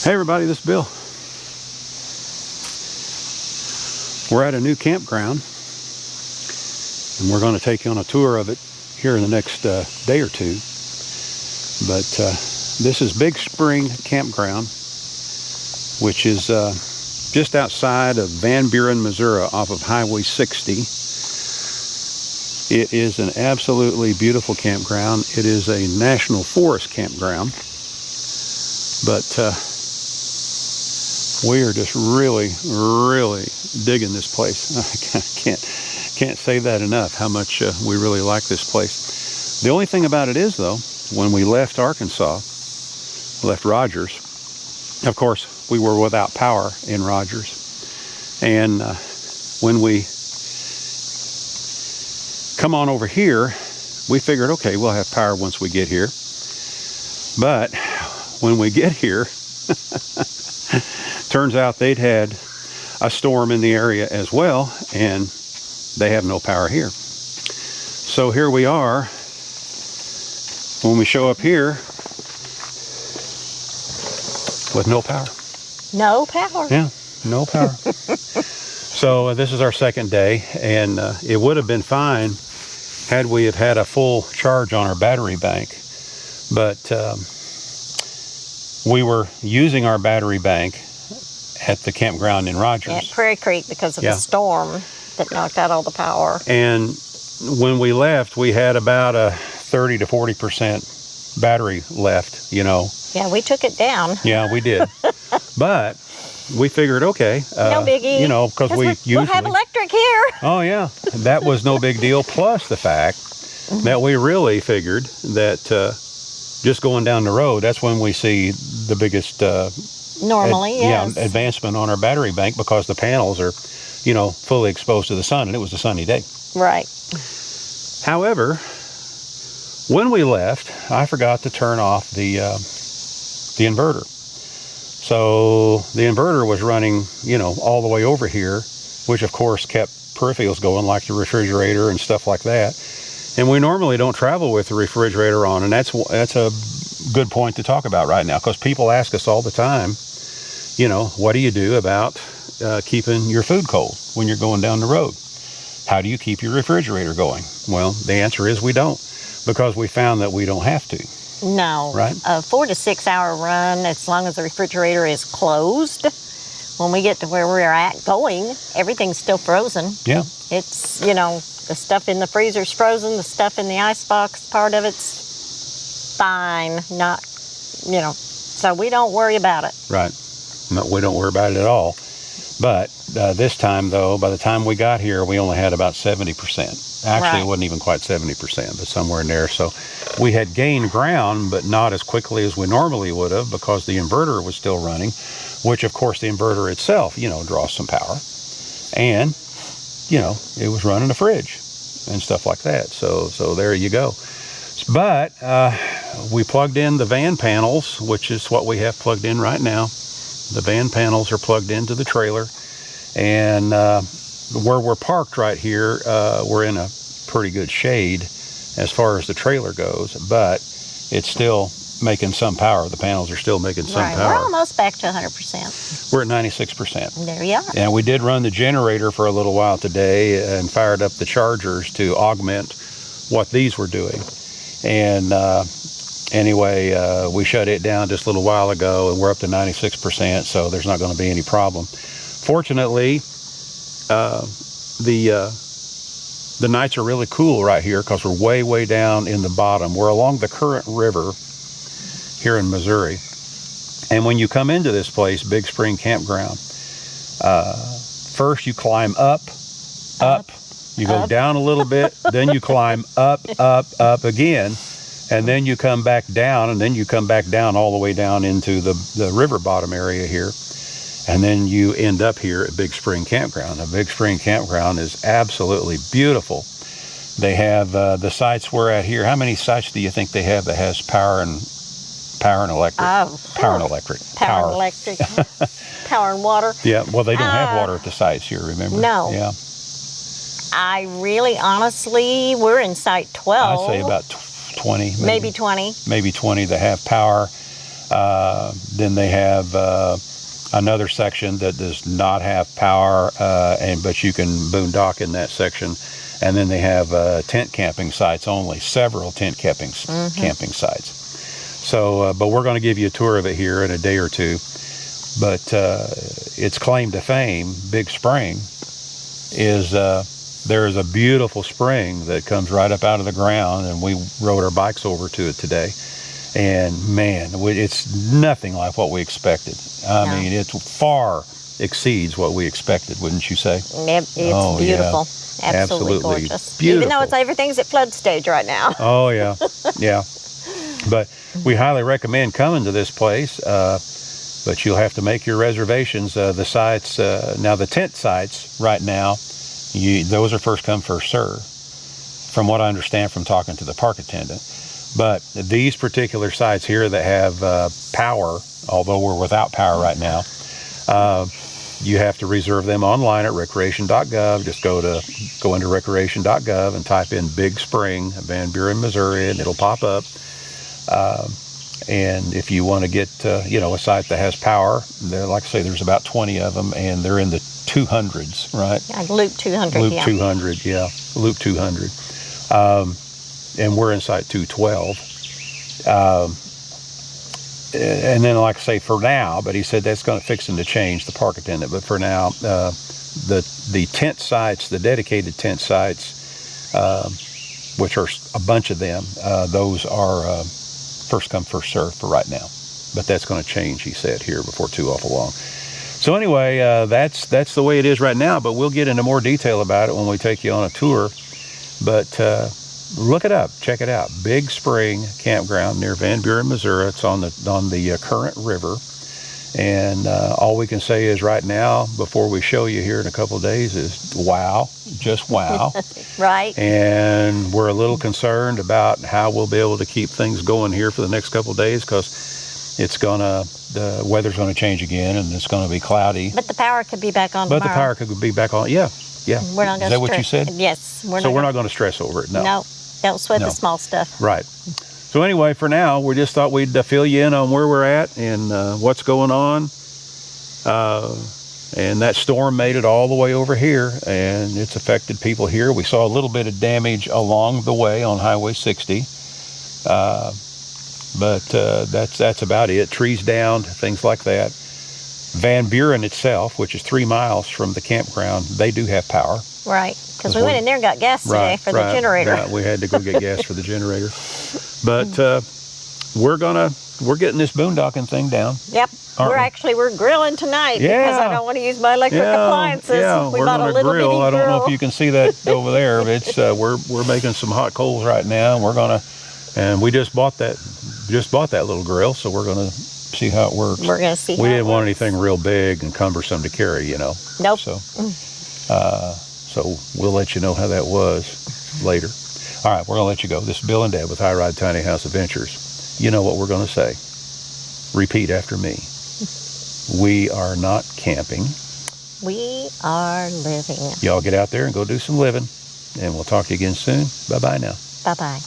Hey everybody, this is Bill. We're at a new campground and we're going to take you on a tour of it here in the next day or two. But this is Big Spring Campground, which is just outside of Van Buren, Missouri, off of Highway 60. It is an absolutely beautiful campground. It is a national forest campground, but we are just really digging this place. I can't say that enough, how much we really like this place. The only thing about it is, though, when we left Arkansas, left Rogers, of course, we were without power in Rogers. And when we come on over here, we figured, okay, we'll have power once we get here. But when we get here, turns out they'd had a storm in the area as well, and they have no power here. So here we are. When we show up here with no power. No power. Yeah, no power. So this is our second day, and it would have been fine had we have had a full charge on our battery bank. But we were using our battery bank at the campground in Rogers. At Prairie Creek because of the storm that knocked out all the power. And when we left, we had about a 30 to 40% battery left, you know. Yeah, we took it down. Yeah, we did. But we figured, okay. No biggie. You know, because we'll have electric here. Oh, yeah. That was no big deal. Plus the fact that we really figured that just going down the road, that's when we see the biggest normally, yes. Yeah, advancement on our battery bank, because the panels are, you know, fully exposed to the sun, and it was a sunny day. Right. However, when we left, I forgot to turn off the inverter. So the inverter was running, you know, all the way over here, which of course kept peripherals going, like the refrigerator and stuff like that. And we normally don't travel with the refrigerator on, and that's a good point to talk about right now, because people ask us all the time, you know, what do you do about keeping your food cold when you're going down the road? How do you keep your refrigerator going? Well, the answer is we don't, because we found that we don't have to. No. Right? A 4 to 6 hour run, as long as the refrigerator is closed, when we get to where we're at going, everything's still frozen. Yeah. It's, you know, the stuff in the freezer's frozen, the stuff in the icebox, part of it's fine, not, you know, so we don't worry about it. Right. No, we don't worry about it at all. But this time, though, by the time we got here, we only had about 70%. Actually, It wasn't even quite 70%, but somewhere in there. So we had gained ground, but not as quickly as we normally would have, because the inverter was still running, which, of course, the inverter itself, you know, draws some power. And, you know, it was running a fridge and stuff like that. So there you go. But we plugged in the van panels, which is what we have plugged in right now. The van panels are plugged into the trailer, and where we're parked right here, we're in a pretty good shade as far as the trailer goes, but it's still making some power. The panels are still making some power. We're almost back to 100%. We're at 96%. There you are. And we did run the generator for a little while today and fired up the chargers to augment what these were doing. And anyway, we shut it down just a little while ago, and we're up to 96%, so there's not going to be any problem. Fortunately, the nights are really cool right here, because we're way down in the bottom. We're along the Current River here in Missouri. And when you come into this place, Big Spring Campground, first you climb up, you go down a little bit, then you climb up again, and then you come back down, and then you come back down all the way down into the river bottom area here. And then you end up here at Big Spring Campground. Now, Big Spring Campground is absolutely beautiful. They have the sites we're at here. How many sites do you think they have that has power and electric? Power and electric. Power and water. Yeah, well, they don't have water at the sites here, remember? No. Yeah. I really, honestly, we're in site 12. I'd say about 20. Maybe 20. Maybe 20 that have power. Then they have another section that does not have power, but you can boondock in that section. And then they have tent camping sites only, several tent camping sites. So, but we're going to give you a tour of it here in a day or two. But its claim to fame, Big Spring, is there is a beautiful spring that comes right up out of the ground, and we rode our bikes over to it today. And man, it's nothing like what we expected. I mean, it far exceeds what we expected, wouldn't you say? It's beautiful. Yeah. Absolutely gorgeous. Beautiful. Even though everything's at flood stage right now. Oh, yeah. Yeah. But we highly recommend coming to this place. But you'll have to make your reservations. The sites, now the tent sites right now, those are first come, first serve, from what I understand from talking to the park attendant. But these particular sites here that have power, although we're without power right now, you have to reserve them online at recreation.gov. Just go into recreation.gov and type in Big Spring, Van Buren, Missouri, and it'll pop up. And if you want to get, a site that has power, there, like I say, there's about 20 of them, and they're in the 200s, right? Loop 200, Loop 200, yeah. Loop 200. And we're in site 212. And then, like I say, for now, but he said that's going to fixing to change, the park attendant. But for now, the tent sites, the dedicated tent sites, which are a bunch of them, those are first come, first serve for right now. But that's going to change, he said, here before too awful long. So anyway, that's the way it is right now, but we'll get into more detail about it when we take you on a tour. But look it up, check it out. Big Spring Campground near Van Buren, Missouri. It's on the Current River. And all we can say is right now, before we show you here in a couple of days, is wow, just wow. Right. And we're a little concerned about how we'll be able to keep things going here for the next couple of days, because the weather's going to change again, and it's going to be cloudy. But the power could be back on tomorrow. But the power could be back on, yeah. We're not going to Is that what you said? Yes. We're not going to stress over it, no. No, don't sweat the small stuff. Right. So anyway, for now, we just thought we'd fill you in on where we're at and what's going on. And that storm made it all the way over here, and it's affected people here. We saw a little bit of damage along the way on Highway 60. But that's about it. Trees downed, things like that. Van Buren itself, which is 3 miles from the campground, they do have power. Right, because we went in there and got gas today for the generator. Right, we had to go get gas for the generator. But we're getting this boondocking thing down. Yep, we're grilling tonight because I don't want to use my electric appliances. Yeah, we bought a little grill. bitty I don't know grill. if you can see that over there, but it's we're making some hot coals right now, and we just bought that little grill, so we're gonna see how it works. We're gonna see. We didn't want anything real big and cumbersome to carry, Nope. So we'll let you know how that was later. All right, we're gonna let you go. This is Bill and Deb with High Ride Tiny House Adventures. You know what we're gonna say. Repeat after me. We are not camping. We are living. Y'all get out there and go do some living, and we'll talk to you again soon. Bye-bye now. Bye-bye.